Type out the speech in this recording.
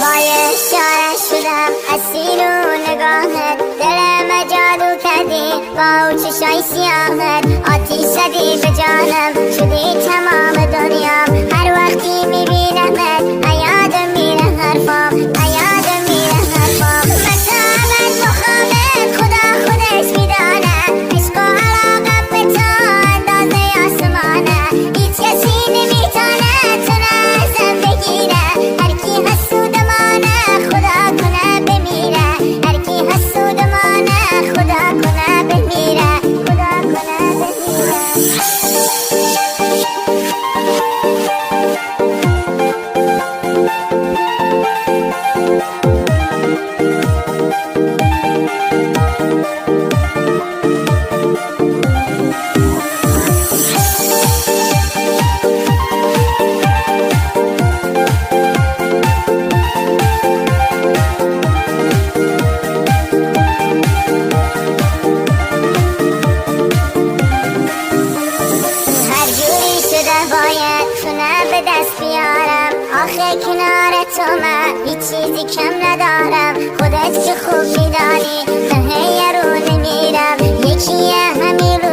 وای اشاره شدم اسیر و نگاهت، دلم جادو کردی با چشای سیاهت، آتیش زدی به جانم شدی تمام دنیام، هر وقتی میبینمت یادم میره حرفام، یادم میره حرفام. من تا ابد مخامت خدا خودش میدانه، عشق و علاقم به تو اندازه آسمانه، هیچ کسی نمیتونه تو ازم بگیره، هر کی حسودمانه خدا کنه بمیره، هر کی حسودمانه خدا کنه بمیره، خدا کنه بمیره. باید تونه به دست بیارم، آخه کنار تو من هیچ چیزی کم ندارم، خودت که خوب میدانی ته یه رو نمیرم، یکیه همین رو